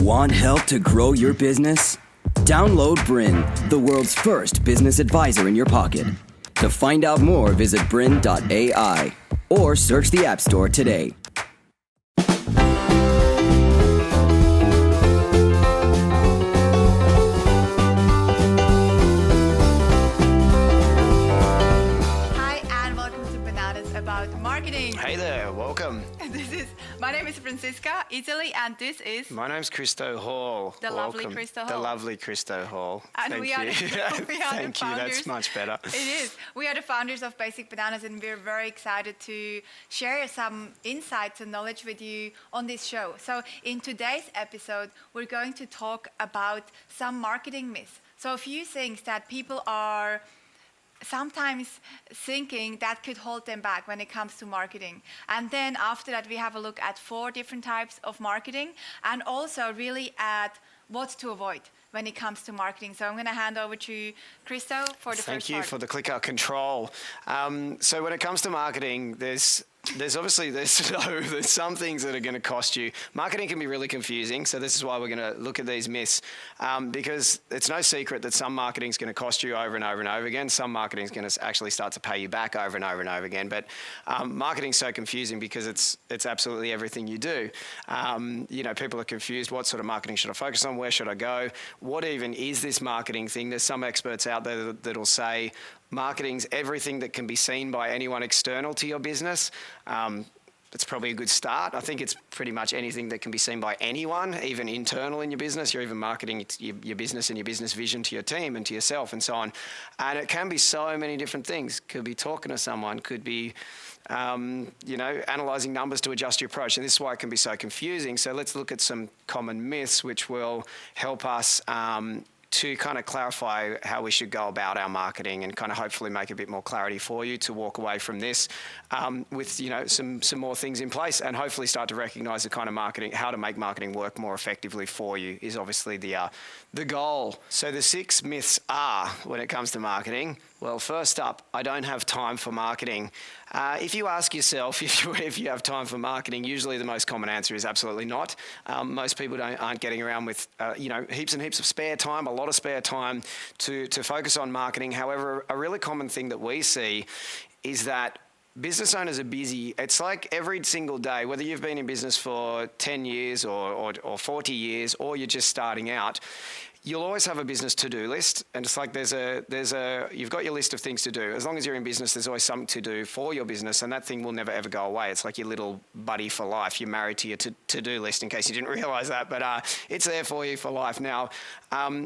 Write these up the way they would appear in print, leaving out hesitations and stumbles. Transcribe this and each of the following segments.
Want help to grow your business? Download Bryn, the world's first business advisor in your pocket. To find out more, visit bryn.ai or search the App Store today. Hi, and welcome to Bananas About Marketing. Hey there, welcome. My name is Francisca Italy, and this is My name's Christo Hall. The lovely Welcome. Christo The Hall. lovely Christo Hall. And Thank we are you. the- we are the Thank you, that's founders. much better. It is. We are the founders of Basic Bananas, and we're very excited to share some insights and knowledge with you on this show. So, in today's episode, we're going to talk about some marketing myths. So, a few things that people are sometimes thinking that could hold them back when it comes to marketing. And then after that, we have a look at 4 different types of marketing and also really at what to avoid when it comes to marketing. So I'm going to hand over to Christo for the Thank first you part. for the clicker control. So when it comes to marketing, there's obviously there's some things that are going to cost you. Marketing can be really confusing, so this is why we're going to look at these myths, because it's no secret that some marketing is going to cost you over and over and over again. Some marketing is going to actually start to pay you back over and over and over again. But marketing is so confusing because it's absolutely everything you do. People are confused. What sort of marketing should I focus on? Where should I go? What even is this marketing thing? There's some experts out there that'll say marketing's everything that can be seen by anyone external to your business. That's probably a good start. I think it's pretty much anything that can be seen by anyone, even internal in your business. You're even marketing your business and your business vision to your team and to yourself and so on. And it can be so many different things. Could be talking to someone, could be analyzing numbers to adjust your approach. And this is why it can be so confusing. So let's look at some common myths which will help us to kind of clarify how we should go about our marketing and kind of hopefully make a bit more clarity for you to walk away from this with some more things in place and hopefully start to recognize the kind of marketing, how to make marketing work more effectively for you is obviously the goal. So the 6 myths are when it comes to marketing. Well, first up, I don't have time for marketing. If you ask yourself if you have time for marketing, usually the most common answer is absolutely not. Most people aren't getting around with heaps and heaps of spare time, a lot of spare time to focus on marketing. However, a really common thing that we see is that business owners are busy. It's like every single day, whether you've been in business for 10 years or 40 years or you're just starting out, you'll always have a business to-do list, and it's like you've got your list of things to do. As long as you're in business, there's always something to do for your business, and that thing will never ever go away. It's like your little buddy for life. You're married to your to-do list, in case you didn't realize that, but it's there for you for life now.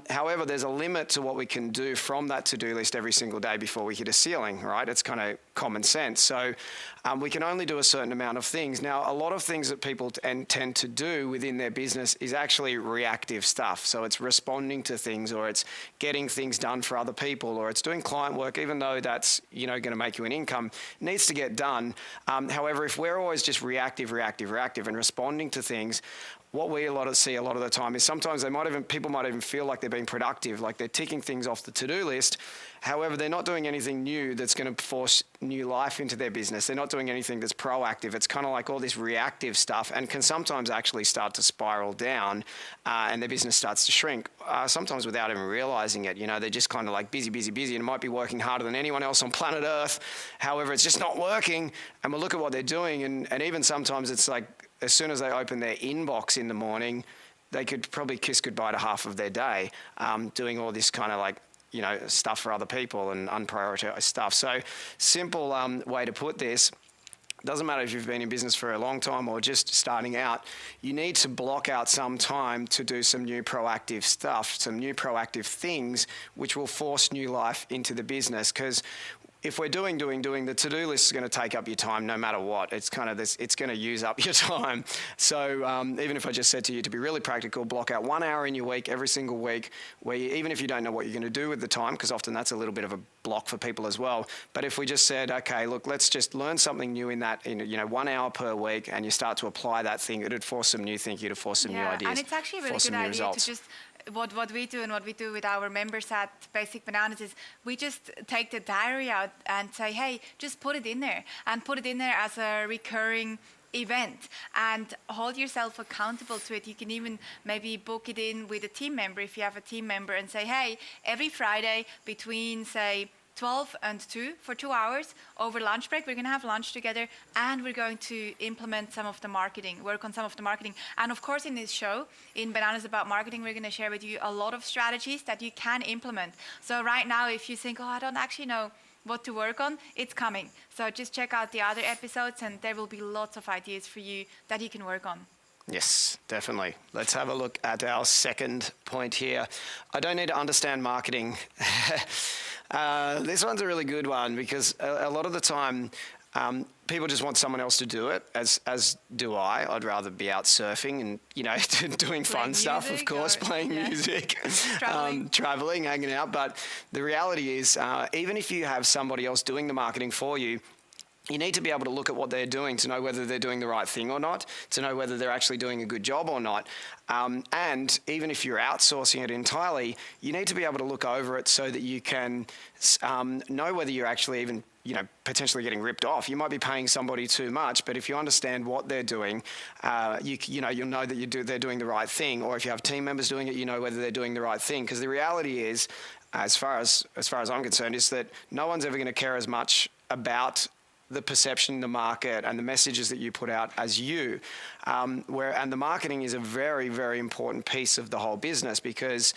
However, there's a limit to what we can do from that to-do list every single day before we hit a ceiling, right? It's kind of common sense. So we can only do a certain amount of things. Now, a lot of things that people tend to do within their business is actually reactive stuff. So it's responding to things, or it's getting things done for other people, or it's doing client work, even though that's going to make you an income, needs to get done. However, if we're always just reactive and responding to things, what we see a lot of the time is sometimes people might even feel like they're being productive, like they're ticking things off the to-do list. However, they're not doing anything new that's going to force new life into their business. They're not doing anything that's proactive. It's kind of like all this reactive stuff and can sometimes actually start to spiral down and their business starts to shrink, sometimes without even realizing it. They're just kind of like busy, and it might be working harder than anyone else on planet Earth. However, it's just not working. And we'll look at what they're doing. And even sometimes it's like, as soon as they open their inbox in the morning, they could probably kiss goodbye to half of their day doing all this kind of like, stuff for other people and unprioritized stuff. So simple way to put this, doesn't matter if you've been in business for a long time or just starting out, you need to block out some time to do some new proactive stuff, some new proactive things which will force new life into the business. Because if we're doing, the to-do list is going to take up your time no matter what. It's kind of this, it's going to use up your time. So even if I just said to you to be really practical, block out 1 hour in your week, every single week, where even if you don't know what you're going to do with the time, because often that's a little bit of a block for people as well. But if we just said, okay, look, let's just learn something new in 1 hour per week, and you start to apply that thing, it'd force some new thinking, it'd force some new ideas. And it's actually a really good idea to just what we do and what we do with our members at Basic Bananas is we just take the diary out and say, hey, just put it in there, and put it in there as a recurring event and hold yourself accountable to it. You can even maybe book it in with a team member if you have a team member and say, hey, every Friday between, say, 12 and 2 for 2 hours over lunch break, we're going to have lunch together and we're going to implement some of the marketing, work on some of the marketing. And of course, in this show, in Bananas About Marketing, we're going to share with you a lot of strategies that you can implement. So right now, if you think, oh, I don't actually know what to work on, it's coming. So just check out the other episodes and there will be lots of ideas for you that you can work on. Yes, definitely. Let's have a look at our second point here. I don't need to understand marketing. This one's a really good one because a lot of the time people just want someone else to do it, as do I. I'd rather be out surfing and, doing fun stuff, of course, playing music, traveling, hanging out. But the reality is, even if you have somebody else doing the marketing for you, you need to be able to look at what they're doing to know whether they're doing the right thing or not, to know whether they're actually doing a good job or not. And even if you're outsourcing it entirely, you need to be able to look over it so that you can know whether you're actually even potentially getting ripped off. You might be paying somebody too much, but if you understand what they're doing, you'll know that they're doing the right thing. Or if you have team members doing it, you know whether they're doing the right thing. Because the reality is, as far as I'm concerned, is that no one's ever going to care as much about the perception in the market and the messages that you put out as you. And the marketing is a very, very important piece of the whole business because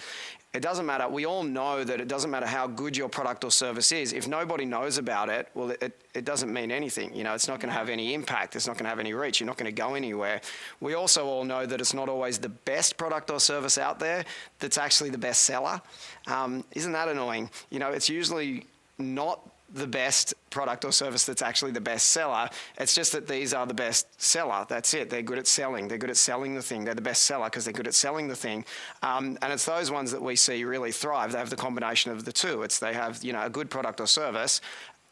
it doesn't matter. We all know that it doesn't matter how good your product or service is. If nobody knows about it, well, it doesn't mean anything. It's not going to have any impact. It's not going to have any reach. You're not going to go anywhere. We also all know that it's not always the best product or service out there that's actually the best seller. Isn't that annoying? It's usually not the best product or service that's actually the best seller. It's just that these are the best seller. That's it. They're good at selling. They're good at selling the thing. They're the best seller because they're good at selling the thing. And it's those ones that we see really thrive. They have the combination of the two. They have a good product or service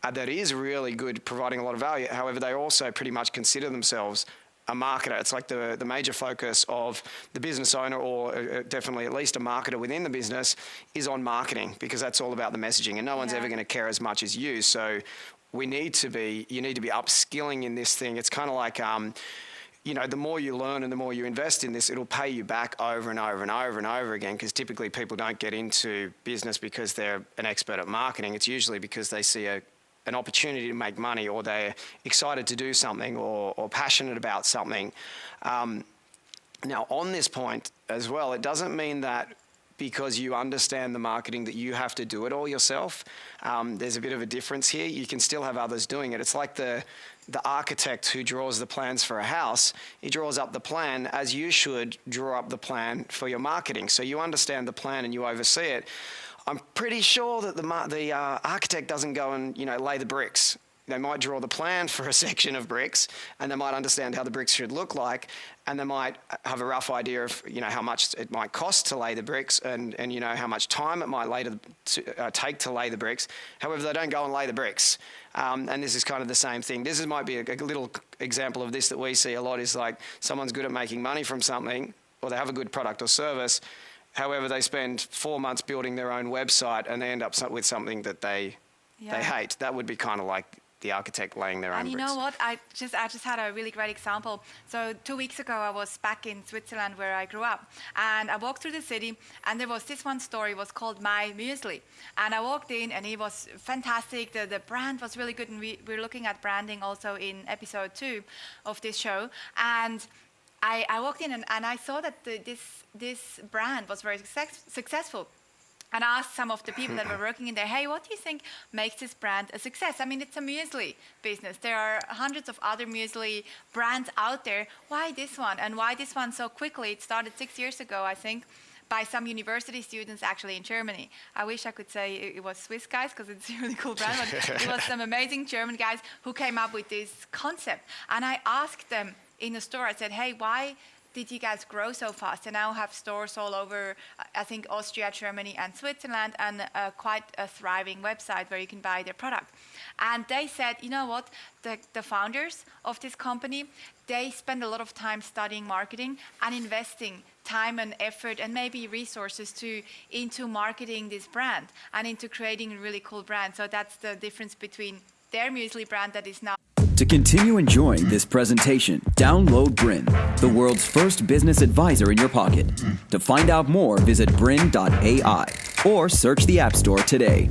that is really good, providing a lot of value. However, they also pretty much consider themselves a marketer. It's like the major focus of the business owner, or definitely at least a marketer within the business, is on marketing, because that's all about the messaging, and no one's ever going to care as much as you. So you need to be upskilling in this thing. It's kind of like, the more you learn and the more you invest in this, it'll pay you back over and over and over and over again, because typically people don't get into business because they're an expert at marketing. It's usually because they see an opportunity to make money, or they're excited to do something, or passionate about something. Now, on this point as well, it doesn't mean that because you understand the marketing that you have to do it all yourself. There's a bit of a difference here. You can still have others doing it. It's like the architect who draws the plans for a house. He draws up the plan as you should draw up the plan for your marketing. So you understand the plan and you oversee it. I'm pretty sure that the architect doesn't go and lay the bricks. They might draw the plan for a section of bricks, and they might understand how the bricks should look like, and they might have a rough idea of how much it might cost to lay the bricks, and how much time it might take to lay the bricks. However, they don't go and lay the bricks, and this is kind of the same thing. This might be a little example of this that we see a lot. Is like someone's good at making money from something, or they have a good product or service. However, they spend 4 months building their own website and they end up with something that they hate. That would be kind of like the architect laying their own bricks. And you know what? I just had a really great example. So 2 weeks ago, I was back in Switzerland where I grew up. And I walked through the city, and there was this one store. It was called My Muesli. And I walked in, and it was fantastic. The brand was really good. And we're looking at branding also in episode 2 of this show. And I walked in and I saw that this brand was very successful. And I asked some of the people that were working in there, hey, what do you think makes this brand a success? I mean, it's a muesli business. There are hundreds of other muesli brands out there. Why this one? And why this one so quickly? It started 6 years ago, I think, by some university students actually in Germany. I wish I could say it was Swiss guys, because it's a really cool brand, but it was some amazing German guys who came up with this concept. And I asked them in the store, I said, hey, why did you guys grow so fast? And now have stores all over, I think, Austria, Germany, and Switzerland, and quite a thriving website where you can buy their product. And they said, you know what, the founders of this company, they spend a lot of time studying marketing and investing time and effort and maybe resources into marketing this brand and into creating a really cool brand. So that's the difference between their muesli brand that is now. To continue enjoying this presentation, download Bryn, the world's first business advisor in your pocket. To find out more, visit bryn.ai or search the App Store today.